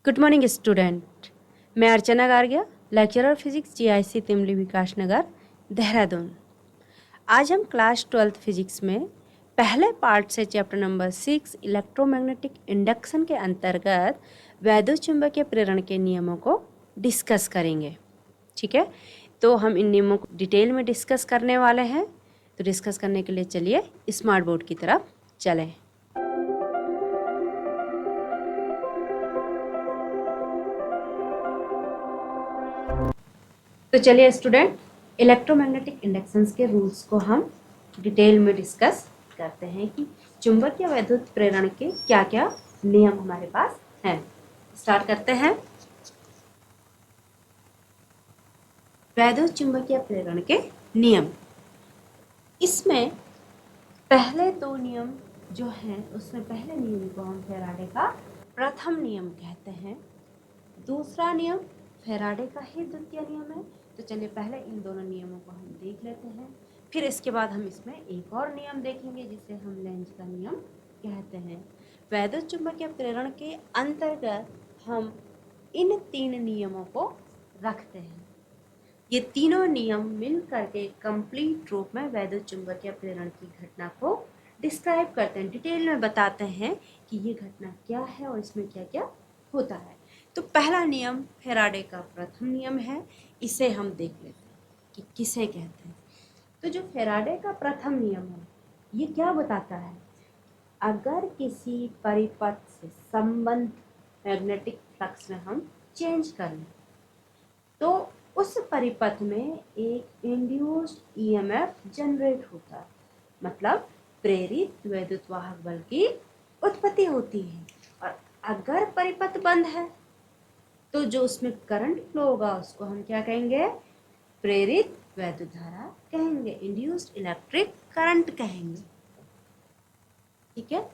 Good morning student. मैं अर्चना गार्गिया, lecturer physics GIC तिमली विकास नगर देहरादून। आज हम क्लास 12th फिजिक्स में पहले पार्ट से चैप्टर नंबर 6 इलेक्ट्रोमैग्नेटिक इंडक्शन के अंतर्गत वैद्युत चुंबकीय प्रेरण के नियमों को डिस्कस करेंगे। ठीक है, तो हम इन नियमों को डिटेल में डिस्कस करने वाले हैं। तो डिस्कस करने के लिए चलिए स्मार्ट बोर्ड की तरफ चलें। तो चलिए स्टूडेंट, इलेक्ट्रोमैग्नेटिक इंडक्शंस के रूल्स को हम डिटेल में डिस्कस करते हैं कि चुंबकीय वैद्युत प्रेरण के क्या क्या नियम हमारे पास हैं। स्टार्ट करते हैं। वैद्युत चुंबकीय प्रेरण के नियम, इसमें पहले दो नियम जो हैं उसमें पहले नियम को हम फैराडे का प्रथम नियम कहते हैं। दूसरा नियम फैराडे का ही द्वितीय नियम है। तो चलिए पहले इन दोनों नियमों को हम देख लेते हैं, फिर इसके बाद हम इसमें एक और नियम देखेंगे जिसे हम लेंज का नियम कहते हैं। वैद्युत चुंबकीय प्रेरण के अंतर्गत हम इन तीन नियमों को रखते हैं। ये तीनों नियम मिल करके कंप्लीट रूप में वैद्युत चुंबकीय प्रेरण की घटना को डिस्क्राइब करते हैं, डिटेल में बताते हैं कि ये घटना क्या है और इसमें क्या क्या होता है। तो पहला नियम फैराडे का प्रथम नियम है, इसे हम देख लेते हैं कि किसे कहते हैं। तो जो फैराडे का प्रथम नियम है ये क्या बताता है, अगर किसी परिपथ से संबंध मैग्नेटिक फ्लक्स में हम चेंज कर लें तो उस परिपथ में एक इंड्यूस्ड EMF जनरेट होता है, मतलब प्रेरित वैद्युत वाहक बल की उत्पत्ति होती है। और अगर परिपथ बंद है तो जो उसमें करंट फ्लो होगा उसको हम क्या कहेंगे, प्रेरित वैद्युत धारा कहेंगे, इंड्यूस्ड इलेक्ट्रिक करंट कहेंगे। ठीक है,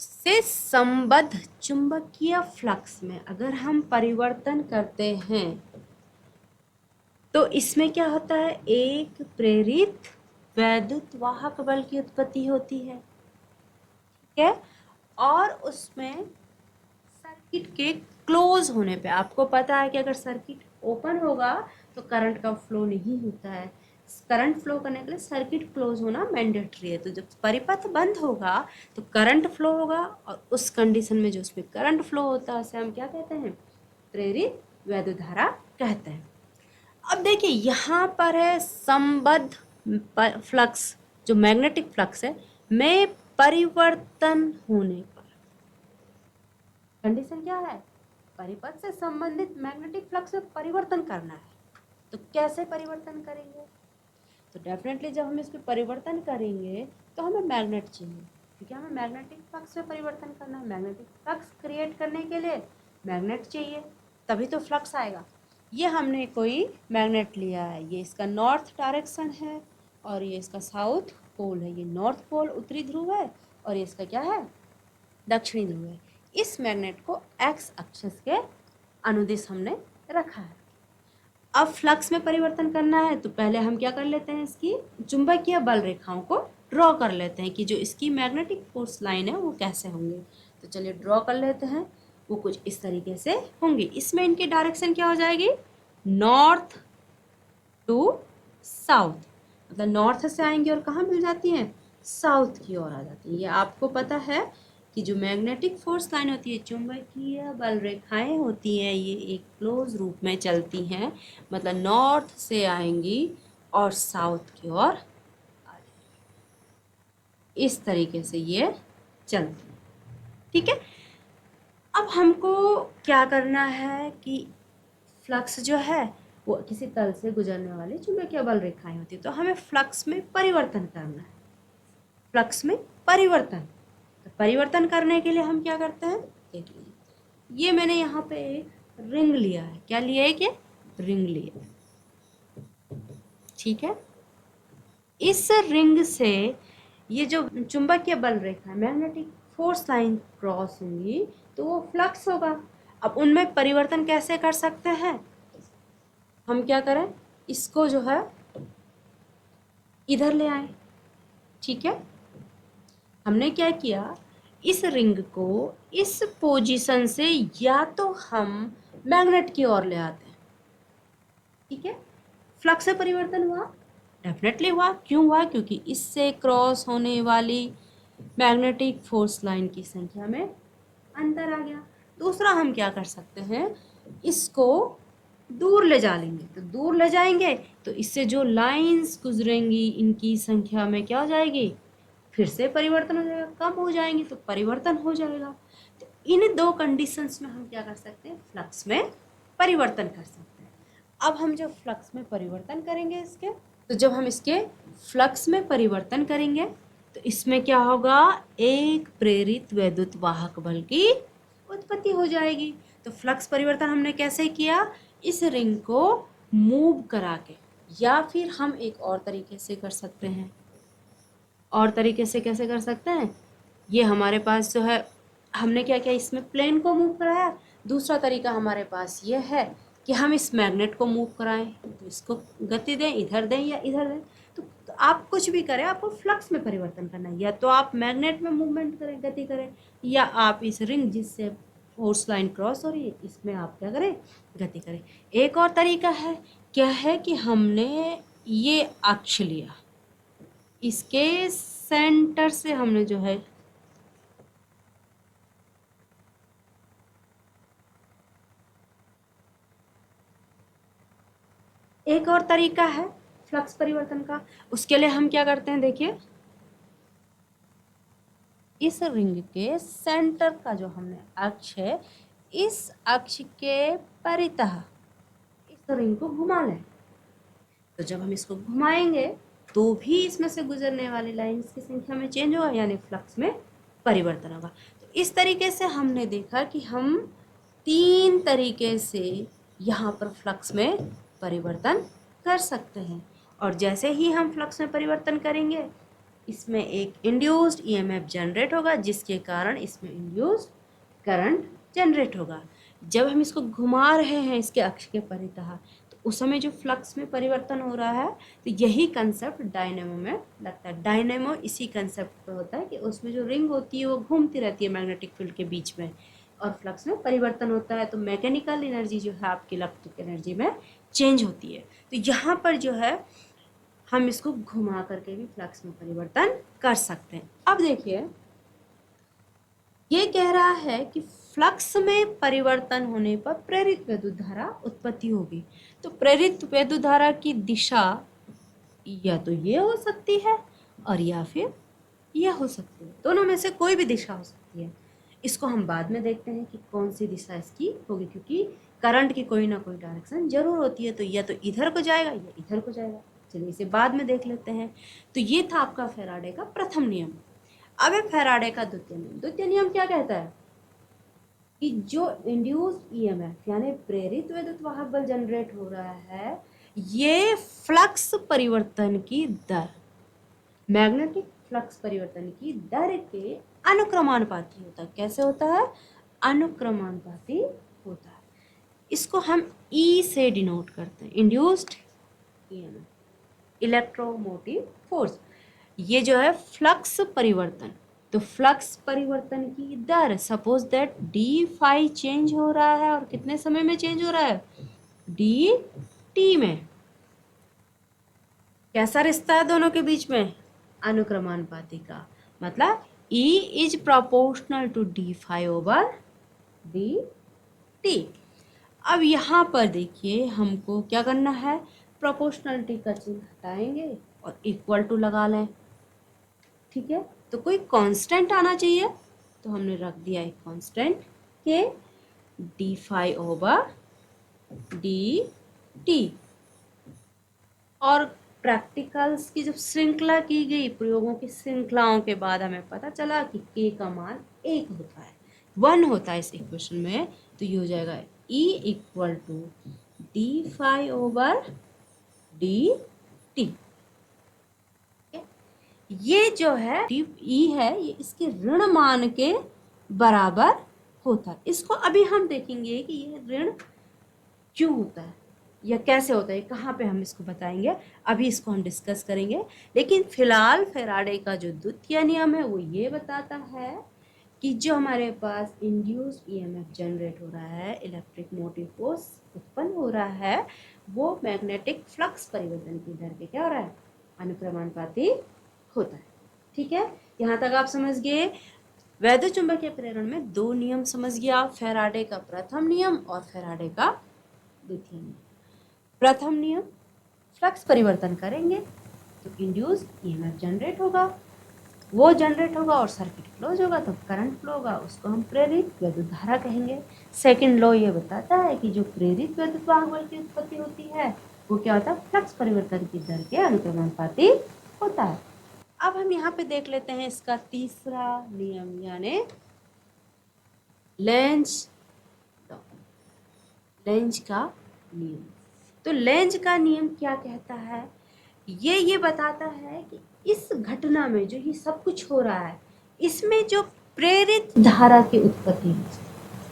से संबद्ध चुंबकीय फ्लक्स में अगर हम परिवर्तन करते हैं तो इसमें क्या होता है, एक प्रेरित वैद्युत वाहक बल की उत्पत्ति होती है। ठीक है, और उसमें सर्किट के क्लोज होने पे, आपको पता है कि अगर सर्किट ओपन होगा तो करंट का फ्लो नहीं होता है। करंट फ्लो करने के लिए सर्किट क्लोज होना मैंडेटरी है। तो जब परिपथ बंद होगा तो करंट फ्लो होगा, और उस कंडीशन में जो उसमें करंट फ्लो होता है उसे हम क्या कहते हैं, प्रेरित वैद्युत धारा कहते हैं। अब देखिए यहाँ पर है संबद्ध फ्लक्स, जो मैग्नेटिक फ्लक्स है में परिवर्तन होने पर कंडीशन क्या है, परिपथ से संबंधित मैग्नेटिक फ्लक्स में परिवर्तन करना है। तो कैसे परिवर्तन करेंगे, तो डेफिनेटली जब हम इस पर परिवर्तन करेंगे तो हमें मैग्नेट चाहिए, क्योंकि हमें मैग्नेटिक फ्लक्स में परिवर्तन करना है। मैग्नेटिक फ्लक्स क्रिएट करने के लिए मैग्नेट चाहिए, तभी तो फ्लक्स आएगा। ये हमने कोई मैग्नेट लिया है, ये इसका नॉर्थ डायरेक्शन है और ये इसका साउथ पोल है। ये नॉर्थ पोल उत्तरी ध्रुव है और ये इसका क्या है, दक्षिणी ध्रुव है। इस मैग्नेट को एक्स अक्षस के अनुदिश हमने रखा है। अब फ्लक्स में परिवर्तन करना है तो पहले हम क्या कर लेते हैं, इसकी चुंबकीय बल रेखाओं को ड्रॉ कर लेते हैं कि जो इसकी मैग्नेटिक फोर्स लाइन है वो कैसे होंगे। तो चलिए ड्रॉ कर लेते हैं, वो कुछ इस तरीके से होंगी। इसमें इनकी डायरेक्शन क्या हो जाएगी, नॉर्थ टू साउथ, मतलब नॉर्थ से आएंगे और कहाँ मिल जाती हैं, साउथ की ओर आ जाती है। ये आपको पता है कि जो मैग्नेटिक फोर्स लाइन होती है, चुंबकीय बल रेखाएं होती हैं, ये एक क्लोज रूप में चलती हैं, मतलब नॉर्थ से आएंगी और साउथ की ओर आ जाएंगी। इस तरीके से ये चलती है। ठीक है, अब हमको क्या करना है कि फ्लक्स जो है वो किसी तल से गुजरने वाली चुंबकीय बल रेखाएं होती है, तो हमें फ्लक्स में परिवर्तन करना है। फ्लक्स में परिवर्तन, तो परिवर्तन करने के लिए हम क्या करते हैं, देख लीजिए ये मैंने यहाँ पे एक रिंग लिया है। क्या लिया है, कि रिंग लिया है। ठीक है, इस रिंग से ये जो चुंबकीय बल रेखा मैग्नेटिक फोर्स लाइन क्रॉस होंगी तो वो फ्लक्स होगा। अब उनमें परिवर्तन कैसे कर सकते हैं, हम क्या करें, इसको जो है इधर ले आए। ठीक है, हमने क्या किया, इस रिंग को इस पोजीशन से या तो हम मैग्नेट की ओर ले आते हैं, ठीक है। फ्लक्स में परिवर्तन हुआ, डेफिनेटली हुआ। क्यों हुआ? क्योंकि इससे क्रॉस होने वाली मैग्नेटिक फोर्स लाइन की संख्या में अंतर आ गया। दूसरा हम क्या कर सकते हैं, इसको दूर ले जा लेंगे। तो दूर ले जाएंगे तो इससे जो लाइंस गुजरेंगी इनकी संख्या में क्या हो जाएगी, फिर से परिवर्तन हो जाएगा, कम हो जाएंगे तो परिवर्तन हो जाएगा। तो इन दो कंडीशंस में हम क्या कर सकते हैं, फ्लक्स में परिवर्तन कर सकते हैं। अब हम जब फ्लक्स में परिवर्तन करेंगे इसके, तो जब हम इसके फ्लक्स में परिवर्तन करेंगे तो इसमें क्या होगा, एक प्रेरित वैद्युत वाहक बल की उत्पत्ति हो जाएगी। तो फ्लक्स परिवर्तन हमने कैसे किया, इस रिंग को मूव करा के, या फिर हम एक और तरीके से कर सकते हैं। और तरीके से कैसे कर सकते हैं, ये हमारे पास जो है, हमने क्या किया, इसमें प्लेन को मूव कराया। दूसरा तरीका हमारे पास ये है कि हम इस मैग्नेट को मूव कराएं, तो इसको गति दें, इधर दें या इधर दें। तो आप कुछ भी करें, आपको फ्लक्स में परिवर्तन करना है। या तो आप मैग्नेट में मूवमेंट करें, गति करें, या आप इस रिंग जिससे फोर्स लाइन क्रॉस हो रही है इसमें आप क्या करें, गति करें। एक और तरीका है, क्या है कि हमने ये अक्ष लिया, इसके सेंटर से हमने जो है एक और तरीका है फ्लक्स परिवर्तन का। उसके लिए हम क्या करते हैं, देखिए इस रिंग के सेंटर का जो हमने अक्ष है, इस अक्ष के परितः इस रिंग को घुमा लें। तो जब हम इसको घुमाएंगे तो भी इसमें से गुजरने वाली लाइंस की संख्या में चेंज होगा, यानी फ्लक्स में परिवर्तन होगा। तो इस तरीके से हमने देखा कि हम 3 तरीके से यहाँ पर फ्लक्स में परिवर्तन कर सकते हैं। और जैसे ही हम फ्लक्स में परिवर्तन करेंगे, इसमें एक इंड्यूस्ड ईएमएफ जनरेट होगा, जिसके कारण इसमें इंड्यूस्ड करंट जनरेट होगा। जब हम इसको घुमा रहे हैं इसके अक्ष के परितः, तो उस समय जो फ्लक्स में परिवर्तन हो रहा है, तो यही कंसेप्ट डायनेमो में लगता है। डायनेमो इसी कंसेप्ट पे होता है कि उसमें जो रिंग होती है वो घूमती रहती है मैग्नेटिक फील्ड के बीच में, और फ्लक्स में परिवर्तन होता है तो मैकेनिकल एनर्जी जो है आपकी इलेक्ट्रिक एनर्जी में चेंज होती है। तो यहाँ पर जो है हम इसको घुमा करके भी फ्लक्स में परिवर्तन कर सकते हैं। अब देखिए, ये कह रहा है कि फ्लक्स में परिवर्तन होने पर प्रेरित विद्युत धारा उत्पत्ति होगी। तो प्रेरित विद्युत धारा की दिशा या तो ये हो सकती है और या फिर यह हो सकती है, दोनों में से कोई भी दिशा हो सकती है। इसको हम बाद में देखते हैं कि कौन सी दिशा इसकी होगी, क्योंकि करंट की कोई ना कोई डायरेक्शन जरूर होती है। तो या तो इधर को जाएगा या इधर को जाएगा। चलिए इसे बाद में देख लेते हैं। तो ये था आपका फैराडे का प्रथम नियम। अब है फैराडे का द्वितीय नियम। द्वितीय नियम क्या कहता है कि जो इंड्यूस्ड ईएमएफ यानी प्रेरित विद्युत वाहक बल जनरेट हो रहा है, ये फ्लक्स परिवर्तन की दर, मैग्नेटिक फ्लक्स परिवर्तन की दर के अनुक्रमानुपाती होता है। कैसे होता है? अनुक्रमानुपाती होता है। इसको हम ई से डिनोट करते हैं, इंड्यूस्ड ईएमएफ, इलेक्ट्रोमोटिव फोर्स। ये जो है फ्लक्स परिवर्तन, तो फ्लक्स परिवर्तन की दर, suppose that d phi change हो रहा है, और कितने समय में चेंज हो रहा है? डी टी में। कैसा रिश्ता है दोनों के बीच में? अनुक्रमानुपाती का। मतलब E is proportional to d phi over d t. अब यहाँ पर देखिए हमको क्या करना है, प्रोपोर्शनलिटी का चिन्ह हटाएंगे और इक्वल टू लगा लें, ठीक है। तो कोई कांस्टेंट आना चाहिए, तो हमने रख दिया एक constant K d phi over d t. और प्रैक्टिकल्स की जब श्रृंखला की गई, प्रयोगों की श्रृंखलाओं के बाद हमें पता चला कि k का मान 1 होता है, 1 होता है इस इक्वेशन में। तो ये हो जाएगा E equal to d phi over d t. ये जो है E है, ये इसके ऋण मान के बराबर होता है। इसको अभी हम देखेंगे कि ये ऋण क्यों होता है या कैसे होता है, कहाँ पे हम इसको बताएंगे, अभी इसको हम डिस्कस करेंगे। लेकिन फिलहाल फैराडे का जो द्वितीय नियम है वो ये बताता है कि जो हमारे पास इंड्यूस्ड ईएमएफ जनरेट हो रहा है, इलेक्ट्रिक मोटिव फोर्स उत्पन्न हो रहा है, वो मैग्नेटिक फ्लक्स परिवर्तन की दर के क्या हो रहा है, अनुक्रमानुपाती होता है। ठीक है, यहाँ तक आप समझ गए। वैद्युत चुंबकीय प्रेरण में दो नियम समझ गया, फैराडे का प्रथम नियम और फैराडे का द्वितीय नियम। प्रथम नियम, फ्लक्स परिवर्तन करेंगे तो इंड्यूस्ड ईएमएफ जनरेट होगा, वो जनरेट होगा और सर्किट क्लोज होगा तो करंट फ्लो होगा, उसको हम प्रेरित विद्युत धारा कहेंगे। सेकंड लॉ ये बताता है कि जो प्रेरित विद्युत वाहक बल की उत्पत्ति होती है वो क्या होता है, फ्लक्स परिवर्तन की दर के अनुक्रमानुपाती होता है। अब हम यहाँ पे देख लेते हैं इसका तीसरा नियम, यानी लेंज का नियम। तो लेंज का नियम क्या कहता है, ये बताता है कि इस घटना में जो ये सब कुछ हो रहा है, इसमें जो प्रेरित धारा की उत्पत्ति है,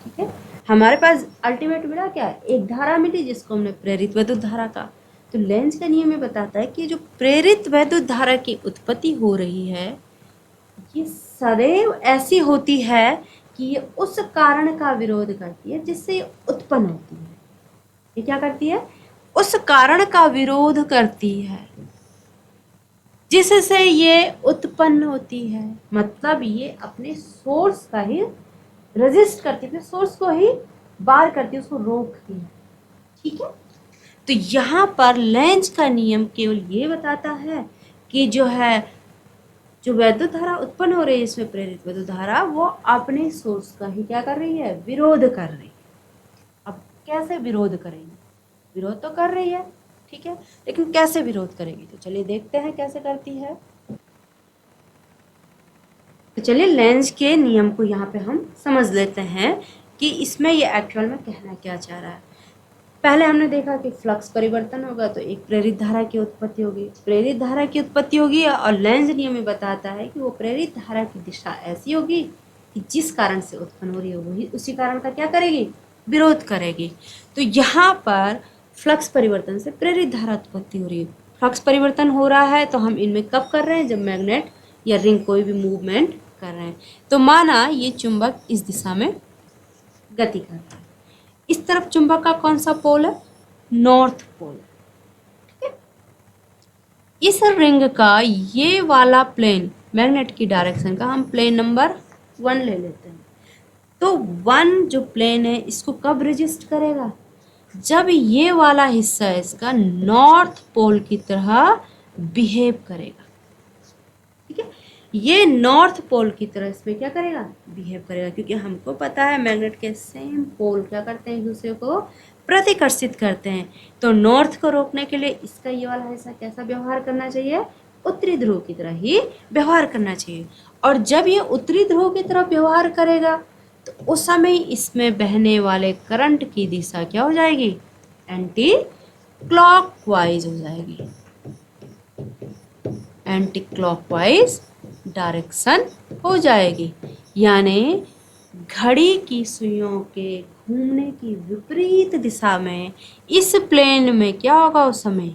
ठीक है, हमारे पास अल्टीमेट मिला क्या, एक धारा मिली जिसको हमने प्रेरित विद्युत धारा का। तो लेंज का नियम ये बताता है कि जो प्रेरित विद्युत धारा की उत्पत्ति हो रही है, ये सदैव ऐसी होती है कि ये उस कारण का विरोध करती है जिससे उत्पन्न होती है। ये क्या करती है, उस कारण का विरोध करती है जिससे ये उत्पन्न होती है। मतलब ये अपने सोर्स का ही रेजिस्ट करती है, अपने सोर्स को ही बार करती है, उसको रोकती है। ठीक है, तो यहाँ पर लेंज का नियम केवल ये बताता है कि जो वैद्युत धारा उत्पन्न हो रही है, इसमें प्रेरित वैद्युत धारा, वो अपने सोर्स का ही क्या कर रही है, विरोध कर रही है। अब कैसे विरोध करेगी, विरोध तो कर रही है, ठीक है, लेकिन कैसे विरोध करेगी, तो चलिए देखते हैं कैसे करती है। तो चलिए लेंज के नियम को यहाँ पे हम समझ लेते हैं कि इसमें ये एक्चुअल में कहना क्या चाह रहा है। पहले हमने देखा कि फ्लक्स परिवर्तन होगा तो एक प्रेरित धारा की उत्पत्ति होगी, प्रेरित धारा की उत्पत्ति होगी, और लेंज नियम में बताता है कि वो प्रेरित धारा की दिशा ऐसी होगी कि जिस कारण से उत्पन्न हो रही है वही उसी कारण का क्या करेगी, विरोध करेगी। तो यहाँ पर फ्लक्स परिवर्तन से प्रेरित धारा उत्पत्ति हो रही है। फ्लक्स परिवर्तन हो रहा है तो हम इनमें कब कर रहे हैं, जब मैग्नेट या रिंग कोई भी मूवमेंट कर रहे हैं। तो माना ये चुंबक इस दिशा में गति कर रहा है, इस तरफ चुंबक का कौन सा पोल है, नॉर्थ पोल। ठीक है, इस रिंग का ये वाला प्लेन मैग्नेट की डायरेक्शन का हम प्लेन नंबर 1 ले लेते हैं। तो 1 जो प्लेन है इसको कब रेजिस्ट करेगा, जब ये वाला हिस्सा इसका नॉर्थ पोल की तरह बिहेव करेगा। ठीक है, ये नॉर्थ पोल की तरह इसमें क्या करेगा, बिहेव करेगा, क्योंकि हमको पता है मैग्नेट के सेम पोल क्या करते हैं, एक दूसरे को प्रतिकर्षित करते हैं। तो नॉर्थ को रोकने के लिए इसका ये वाला हिस्सा कैसा व्यवहार करना चाहिए, उत्तरी ध्रुव की तरह ही व्यवहार करना चाहिए। और जब ये उत्तरी ध्रुव की तरफ व्यवहार करेगा तो उस समय इसमें बहने वाले करंट की दिशा क्या हो जाएगी, एंटी क्लॉकवाइज हो जाएगी, एंटी क्लॉकवाइज डायरेक्शन हो जाएगी। यानी घड़ी की सुइयों के घूमने की विपरीत दिशा में इस प्लेन में क्या होगा, उस समय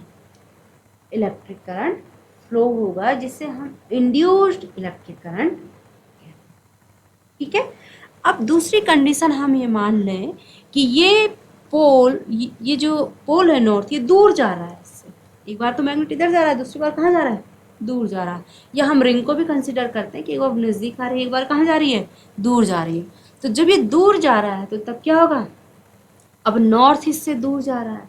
इलेक्ट्रिक करंट फ्लो होगा, जिससे हम इंड्यूस्ड इलेक्ट्रिक करंट। ठीक है, अब दूसरी कंडीशन हम ये मान लें कि ये पोल, ये जो पोल है नॉर्थ, ये दूर जा रहा है इससे। एक बार तो मैग्नेट इधर जा रहा है, दूसरी बार कहाँ जा रहा है, दूर जा रहा है। या हम रिंग को भी कंसिडर करते हैं कि एक बार नज़दीक आ रही है, एक बार कहाँ जा रही है, दूर जा रही है। तो जब ये दूर जा रहा है तो तब क्या होगा, अब नॉर्थ इससे दूर जा रहा है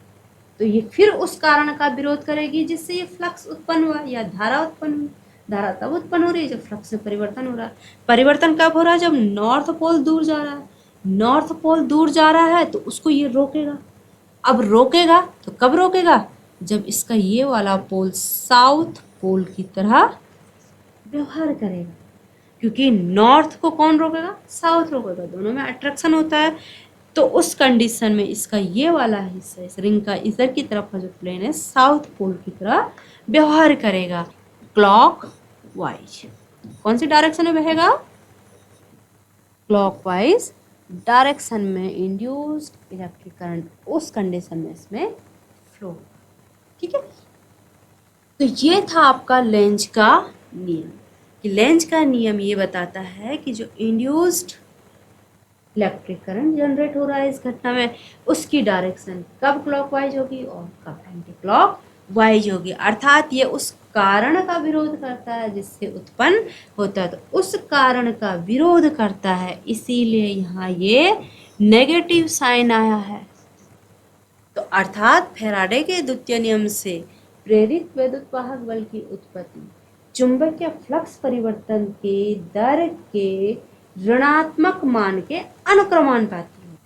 तो ये फिर उस कारण का विरोध करेगी जिससे ये फ्लक्स उत्पन्न हुआ या धारा उत्पन्न हुई। धारा तब उत्पन्न हो रही है जब फ्लक्स में परिवर्तन हो रहा है। परिवर्तन कब हो रहा है, जब नॉर्थ पोल दूर जा रहा है। नॉर्थ पोल दूर जा रहा है तो उसको ये रोकेगा। अब रोकेगा तो कब रोकेगा, जब इसका ये वाला पोल साउथ पोल की तरह व्यवहार करेगा। क्योंकि नॉर्थ को कौन रोकेगा, साउथ रोकेगा, दोनों में अट्रैक्शन होता है। तो उस कंडीशन में इसका ये वाला हिस्सा, इस रिंग का इधर की तरफ का जो प्लेन है, साउथ पोल की तरह व्यवहार करेगा, क्लॉक वाइज। कौन सी डायरेक्शन में बहेगा, क्लॉक वाइज डायरेक्शन में इंड्यूस्ड इलेक्ट्रिक करंट उस कंडीशन में इसमें फ्लो। ठीक है, तो ये था आपका लेंज का नियम कि लेंज का नियम ये बताता है कि जो इंड्यूस्ड इलेक्ट्रिक करंट जनरेट हो रहा है इस घटना में, उसकी डायरेक्शन कब क्लॉकवाइज होगी और कब एंटी क्लॉकवाइज होगी। अर्थात ये उस कारण का विरोध करता है जिससे उत्पन्न होता है, तो उस कारण का विरोध करता है, इसीलिए यहाँ ये नेगेटिव साइन आया है। तो अर्थात फैराडे के द्वितीय नियम से प्रेरित विद्युत वाहक बल की उत्पत्ति चुंबकीय फ्लक्स परिवर्तन के दर के ऋणात्मक मान के अनुक्रमानुपाती है।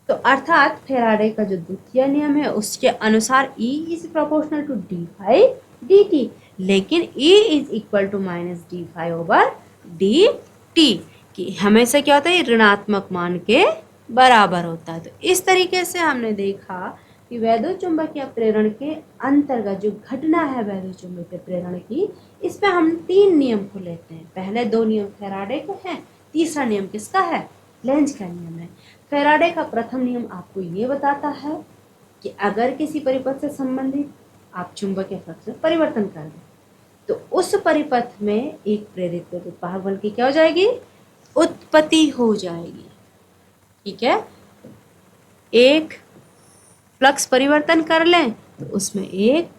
तो अर्थात फैराडे का जो द्वितीय नियम है उसके अनुसार E is proportional to d∅dt, लेकिन E is equal to minus d∅/dt कि हमेशा क्या होता है, ऋणात्मक मान के बराबर होता है। तो इस तरीके से हमने देखा कि वैद्युत चुंबकीय प्रेरण के अंतर्गत जो घटना है वैद्युत चुंबकीय प्रेरण की, इसमें हम 3 नियम को लेते हैं। पहले 2 नियम फैराडे के हैं, तीसरा नियम किसका है, लेंज का नियम है। फैराडे का प्रथम नियम आपको ये बताता है कि अगर किसी परिपथ से संबंधित आप चुंबकीय फ्लक्स में परिवर्तन कर दें तो उस परिपथ में एक प्रेरित विद्युत वाहक बल की क्या हो जाएगी, उत्पत्ति हो जाएगी। ठीक है, एक फ्लक्स परिवर्तन कर लें तो उसमें एक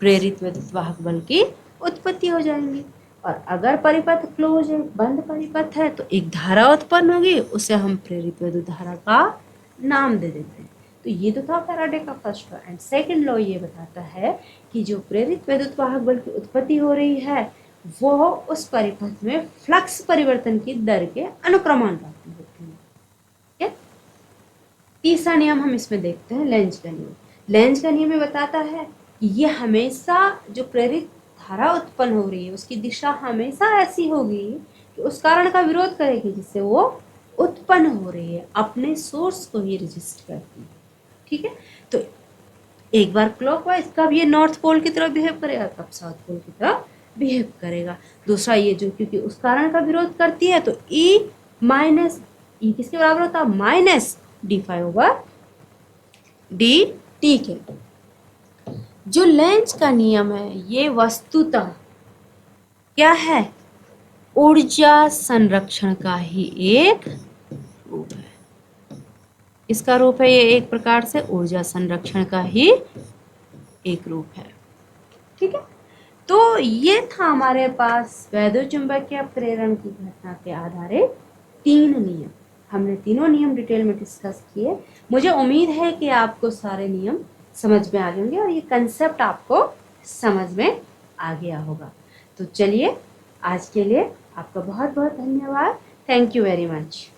प्रेरित विद्युत वाहक बल की उत्पत्ति हो जाएंगी। और अगर परिपथ क्लोज है, बंद परिपथ है, तो एक धारा उत्पन्न होगी, उसे हम प्रेरित विद्युत धारा का नाम दे देते हैं। तो ये तो था फैराडे का first law. And second law ये बताता है कि जो प्रेरित विद्युत वाहक बल की उत्पत्ति हो रही है वो उस परिपथ में फ्लक्स परिवर्तन की दर के अनुक्रमानुपाती होती है। ठीक है, तीसरा नियम हम इसमें देखते हैं, लेंज का नियम। लेंज का नियम ये बताता है कि ये हमेशा जो प्रेरित धारा उत्पन्न हो रही है उसकी दिशा हमेशा ऐसी होगी कि उस कारण का विरोध करेगी जिससे वो उत्पन्न हो रही है, अपने सोर्स को ही रजिस्ट करती है। ठीक है, तो एक बार क्लॉकवाइज, कब ये नॉर्थ पोल की तरफ बिहेव करेगा, कब साउथ पोल की तरफ बिहेव करेगा। दूसरा ये जो क्योंकि उस कारण का विरोध करती है तो E माइनस E किसके बराबर होता है, माइनस d∅/dt के। जो लेंज का नियम है ये वस्तुतः क्या है, ऊर्जा संरक्षण का ही एक रूप है। इसका रूप है ये एक प्रकार से ऊर्जा संरक्षण का ही एक रूप है। ठीक है, तो ये था हमारे पास वैद्युत चुंबकीय प्रेरण की घटना के आधारित 3 नियम। हमने तीनों नियम डिटेल में डिस्कस किए। मुझे उम्मीद है कि आपको सारे नियम समझ में आ जाएंगे और ये कंसेप्ट आपको समझ में आ गया होगा। तो चलिए, आज के लिए आपका बहुत बहुत धन्यवाद। Thank you very much.